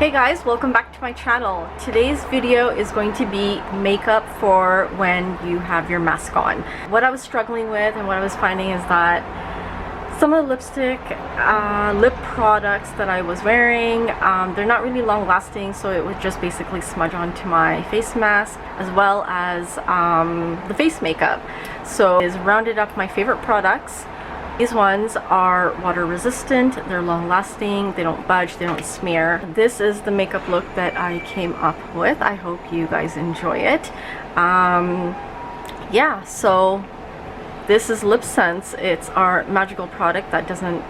Hey guys, welcome back to my channel. Today's video is going to be makeup for when you have your mask on. What I was struggling with and what I was finding is that some of the lip products that I was wearing, they're not really long lasting, so it would just basically smudge onto my face mask as well as the face makeup. So I rounded up my favorite products. These ones are water resistant, they're long lasting, they don't budge, they don't smear. This is the makeup look that I came up with. I hope you guys enjoy it. Yeah, so this is Lip Sense. It's our magical product that doesn't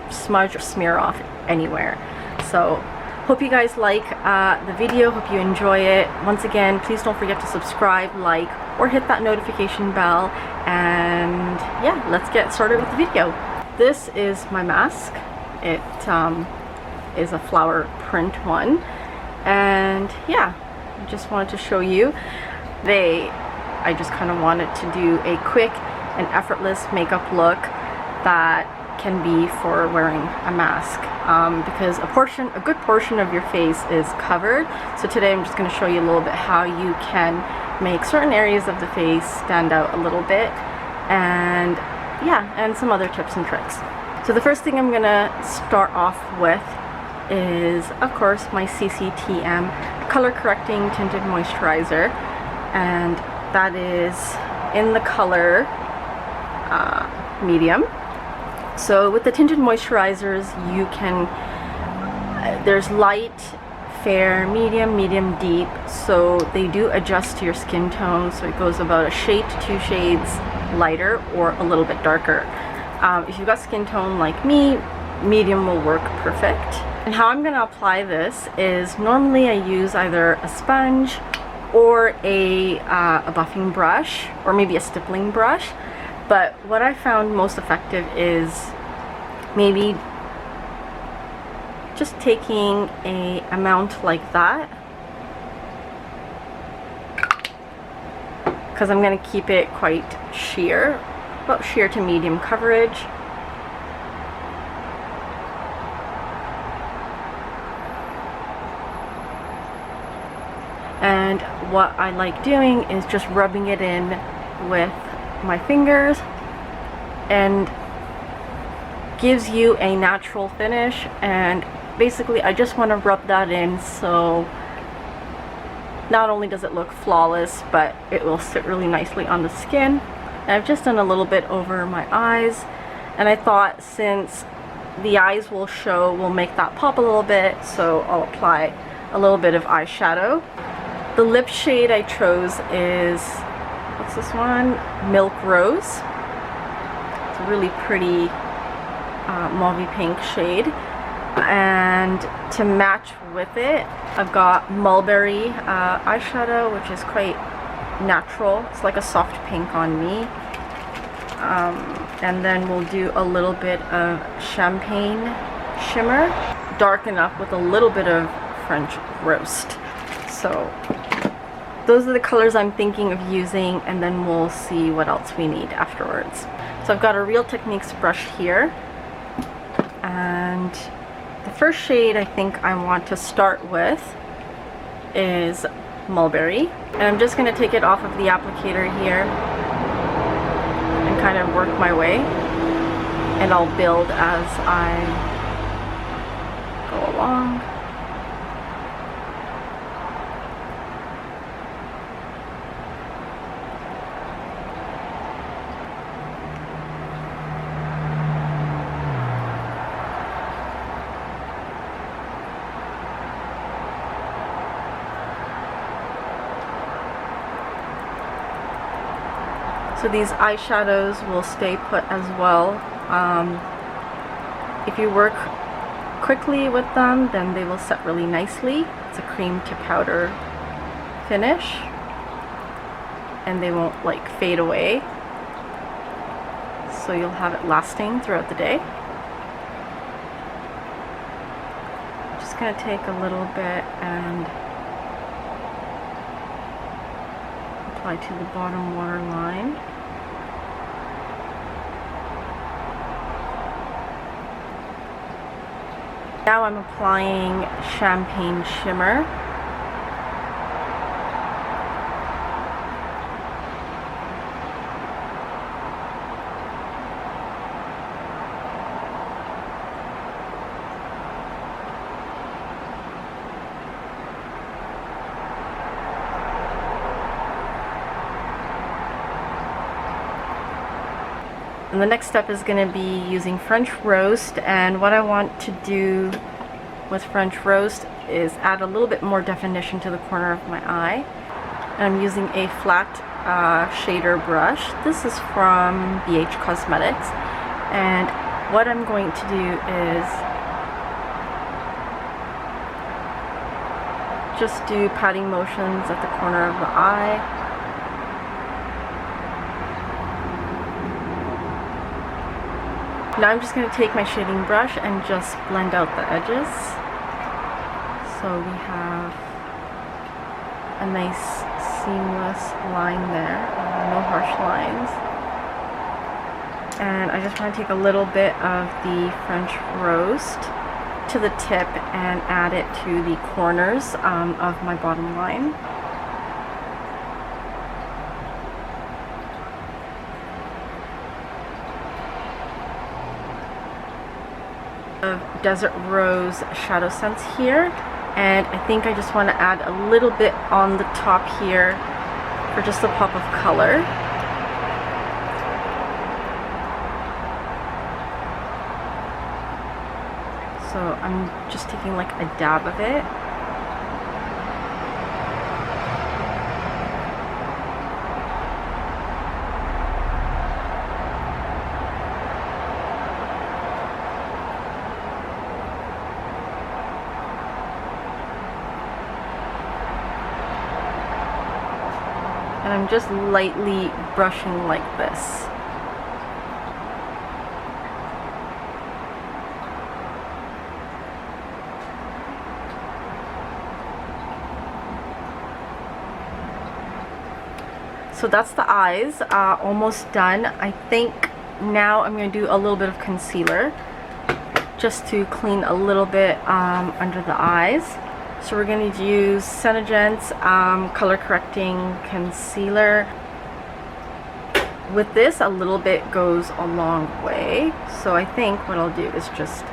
smudge or smear off anywhere. So hope you guys like the video, hope you enjoy it. Once again, please don't forget to subscribe, like, or hit that notification bell. And yeah, let's get started with the video. This is my mask. It is a flower print one. And yeah, I just wanted to show you. I just kind of wanted to do a quick and effortless makeup look that can be for wearing a mask, because a good portion of your face is covered. So today I'm just going to show you a little bit how you can make certain areas of the face stand out a little bit, and yeah, and some other tips and tricks. So the first thing I'm going to start off with is, of course, my CCTM color correcting tinted moisturizer, and that is in the color medium. So with the tinted moisturizers, you can, there's light, fair, medium, deep, so they do adjust to your skin tone, so it goes about a shade to 2 shades lighter or a little bit darker. If you've got skin tone like me, medium will work perfect. And how I'm going to apply this is, normally I use either a sponge or a buffing brush, or maybe a stippling brush. But what I found most effective is maybe just taking an amount like that, because I'm going to keep it quite sheer, about sheer to medium coverage. And what I like doing is just rubbing it in with my fingers, and gives you a natural finish. And basically I just want to rub that in, so not only does it look flawless, but it will sit really nicely on the skin. And I've just done a little bit over my eyes, and I thought since the eyes will make that pop a little bit, so I'll apply a little bit of eyeshadow. The lip shade I chose is, what's this one? Milk Rose. It's a really pretty mauve pink shade. And to match with it, I've got Mulberry eyeshadow, which is quite natural. It's like a soft pink on me. And then we'll do a little bit of champagne shimmer, darken up with a little bit of French roast. So those are the colors I'm thinking of using, and then we'll see what else we need afterwards. So I've got a Real Techniques brush here, and the first shade I think I want to start with is Mulberry. And I'm just going to take it off of the applicator here and kind of work my way, and I'll build as I go along. So these eyeshadows will stay put as well. If you work quickly with them, then they will set really nicely. It's a cream to powder finish, and they won't like fade away, so you'll have it lasting throughout the day. I'm just going to take a little bit and apply to the bottom waterline. Now I'm applying Champagne Shimmer. And the next step is going to be using French Roast, and what I want to do with French Roast is add a little bit more definition to the corner of my eye. And I'm using a flat shader brush. This is from BH Cosmetics, and what I'm going to do is just do patting motions at the corner of the eye. Now I'm just going to take my shading brush and just blend out the edges. So we have a nice seamless line there, no harsh lines. And I just want to take a little bit of the French Roast to the tip and add it to the corners of my bottom line. Of Desert Rose Shadow Sense here, and I think I just want to add a little bit on the top here for just a pop of color. So I'm just taking like a dab of it. And I'm just lightly brushing like this. So that's the eyes, almost done. I think now I'm going to do a little bit of concealer just to clean a little bit under the eyes. So we're going to use Senegent's color correcting concealer. With this, a little bit goes a long way. So I think what I'll do is just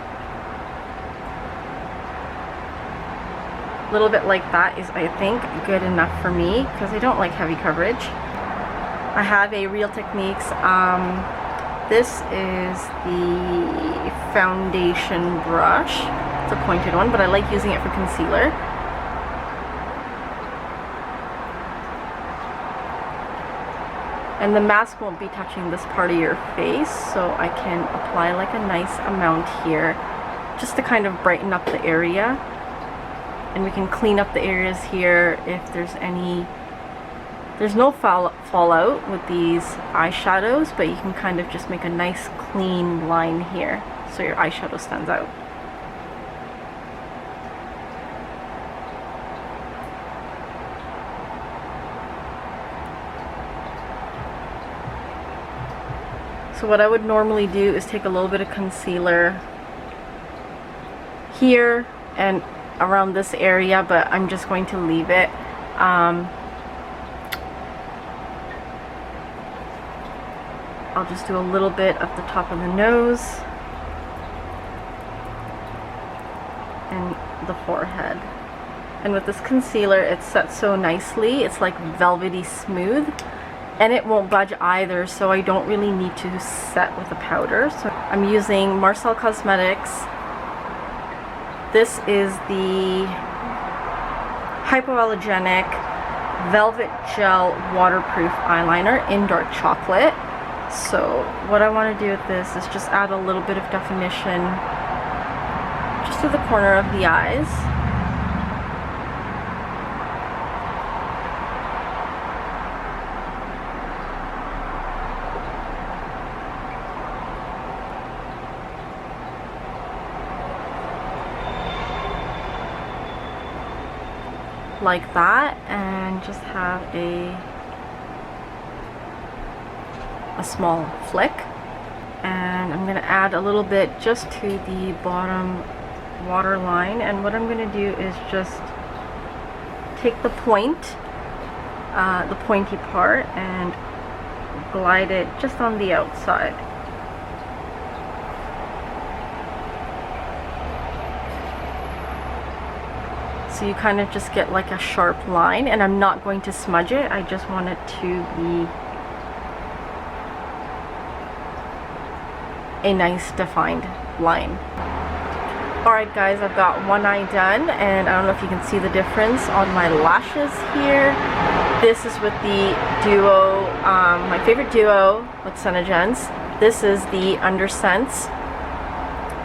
a little bit like that is, I think, good enough for me because I don't like heavy coverage. I have a Real Techniques. This is the foundation brush. It's a pointed one, but I like using it for concealer. And the mask won't be touching this part of your face, so I can apply like a nice amount here just to kind of brighten up the area. And we can clean up the areas here if there's any. There's no fallout with these eyeshadows, but you can kind of just make a nice clean line here so your eyeshadow stands out. So what I would normally do is take a little bit of concealer here and around this area, but I'm just going to leave it. I'll just do a little bit at the top of the nose and the forehead. And with this concealer, it sets so nicely. It's like velvety smooth, and it won't budge either, so I don't really need to set with a powder. So I'm using Marcel Cosmetics. This is the Hypoallergenic Velvet Gel Waterproof Eyeliner in Dark Chocolate. So what I want to do with this is just add a little bit of definition just to the corner of the eyes. Like that, and just have a small flick. And I'm going to add a little bit just to the bottom waterline, and what I'm going to do is just take the point, the pointy part, and glide it just on the outside. So you kind of just get like a sharp line, and I'm not going to smudge it, I just want it to be a nice defined line. Alright guys, I've got one eye done, and I don't know if you can see the difference on my lashes here. This is with the duo, my favorite duo with Senegence. This is the Undersense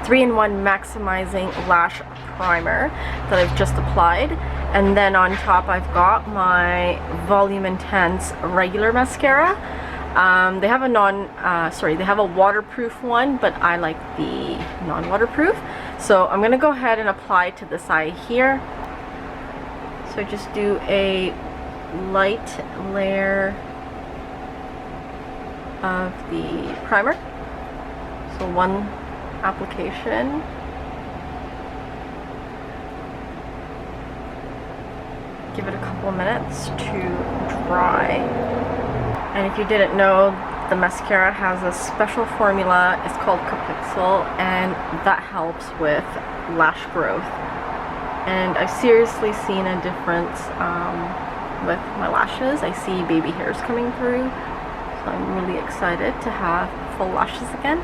3-in-1 Maximizing Lash Primer that I've just applied. And then on top I've got my Volume Intense regular mascara. They have a waterproof one, but I like the non-waterproof. So I'm gonna go ahead and apply to this eye here. So just do a light layer of the primer. So one application. Give it a couple minutes to dry. And if you didn't know, the mascara has a special formula. It's called Capixel, and that helps with lash growth. And I've seriously seen a difference with my lashes. I see baby hairs coming through, so I'm really excited to have full lashes again.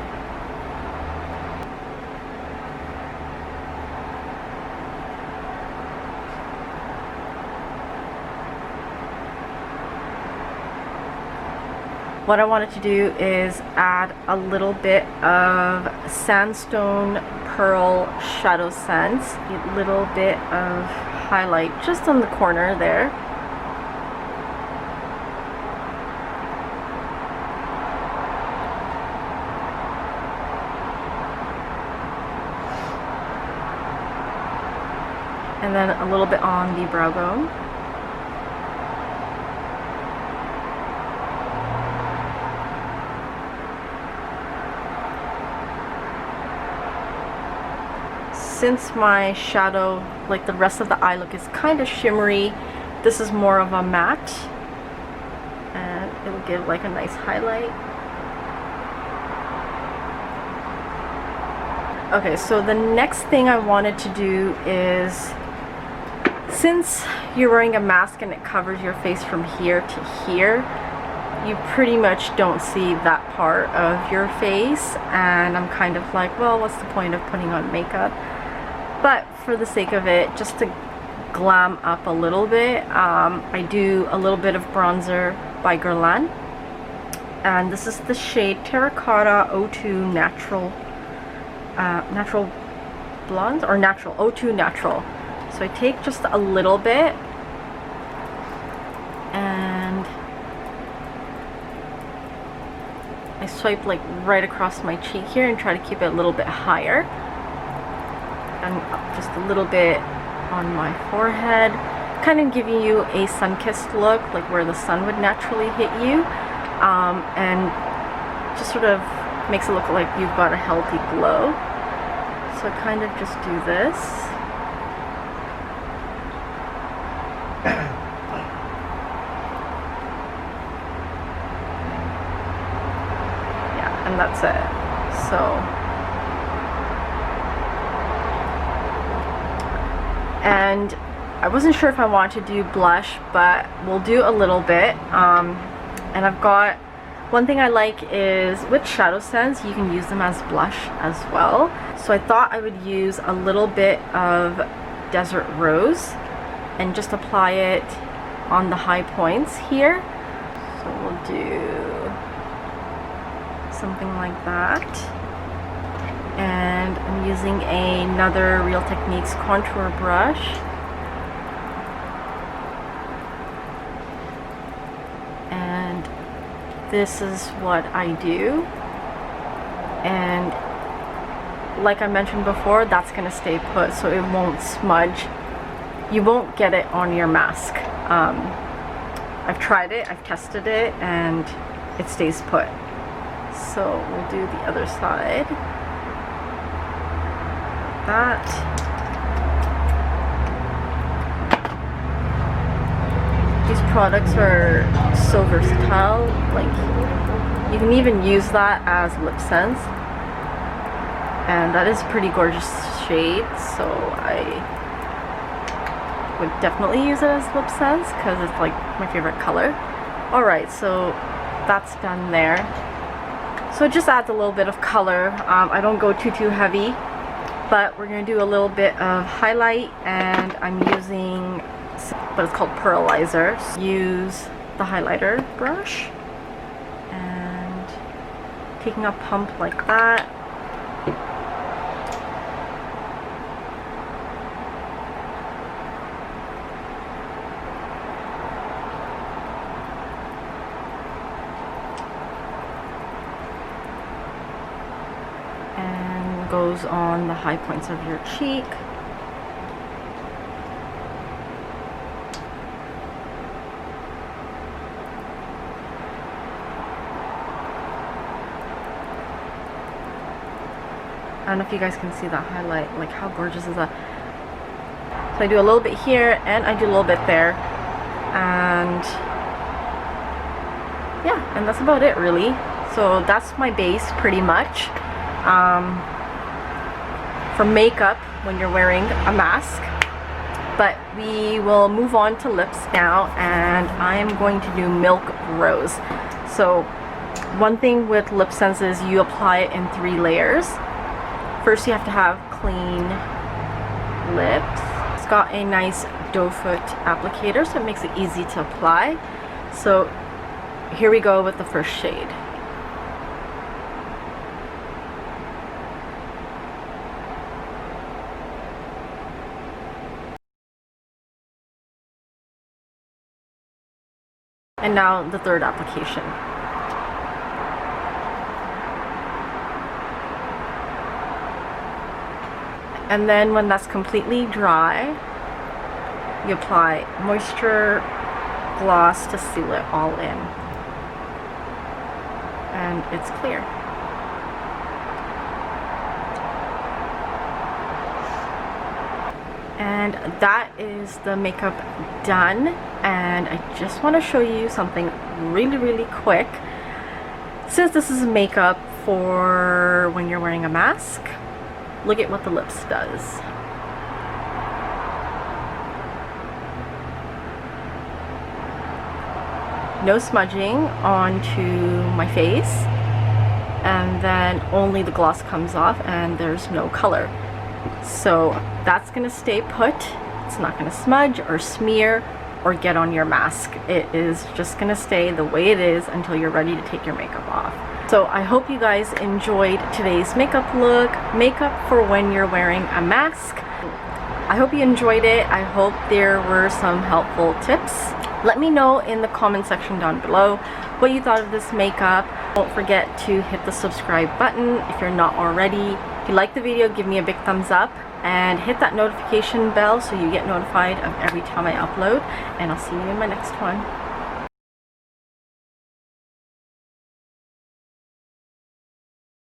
What I wanted to do is add a little bit of Sandstone Pearl Shadow Sense, a little bit of highlight just on the corner there. And then a little bit on the brow bone. Since my shadow, like the rest of the eye look, is kind of shimmery, this is more of a matte, and it'll give like a nice highlight. Okay, so the next thing I wanted to do is, since you're wearing a mask and it covers your face from here to here, you pretty much don't see that part of your face, and I'm kind of like, well, what's the point of putting on makeup? But for the sake of it, just to glam up a little bit, I do a little bit of bronzer by Guerlain, and this is the shade Terracotta 02 Natural Natural Blonde, or Natural 02 Natural. So I take just a little bit and I swipe like right across my cheek here and try to keep it a little bit higher, and just a little bit on my forehead, kind of giving you a sun-kissed look, like where the sun would naturally hit you, and just sort of makes it look like you've got a healthy glow. So I kind of just do this. Yeah, and that's it. So, and I wasn't sure if I wanted to do blush, but we'll do a little bit. And I've got, one thing I like is with Shadow Sense, you can use them as blush as well. So I thought I would use a little bit of Desert Rose and just apply it on the high points here. So we'll do something like that. And I'm using another Real Techniques contour brush. And this is what I do. And like I mentioned before, that's going to stay put, so it won't smudge. You won't get it on your mask. I've tried it, I've tested it, and it stays put. So we'll do the other side. That. These products are so versatile. Like, you can even use that as lip sense, and that is a pretty gorgeous shade, so I would definitely use it as lip sense because it's like my favorite color. Alright, so that's done there. So it just adds a little bit of color. I don't go too heavy, but we're going to do a little bit of highlight, and I'm using what is called pearlizer. So use the highlighter brush and taking a pump like that. And goes on the high points of your cheek. I don't know if you guys can see that highlight, like how gorgeous is that? So I do a little bit here and I do a little bit there, and yeah, and that's about it really. So that's my base pretty much for makeup when you're wearing a mask. But we will move on to lips now, and I am going to do Milk Rose. So one thing with lip sense is you apply it in 3 layers. First, you have to have clean lips. It's got a nice doe foot applicator, so it makes it easy to apply. So here we go with the first shade. And now the third application. And then when that's completely dry, you apply moisture gloss to seal it all in. And it's clear. And that is the makeup done. And I just want to show you something really quick. Since this is makeup for when you're wearing a mask, look at what the lips does. No smudging onto my face, and then only the gloss comes off and there's no color. So that's gonna stay put. It's not gonna smudge or smear or get on your mask. It is just gonna stay the way it is until you're ready to take your makeup off. So I hope you guys enjoyed today's makeup look, makeup for when you're wearing a mask. I hope you enjoyed it. I hope there were some helpful tips. Let me know in the comment section down below what you thought of this makeup. Don't forget to hit the subscribe button if you're not already. If you like the video, give me a big thumbs up and hit that notification bell so you get notified of every time I upload. And I'll see you in my next one.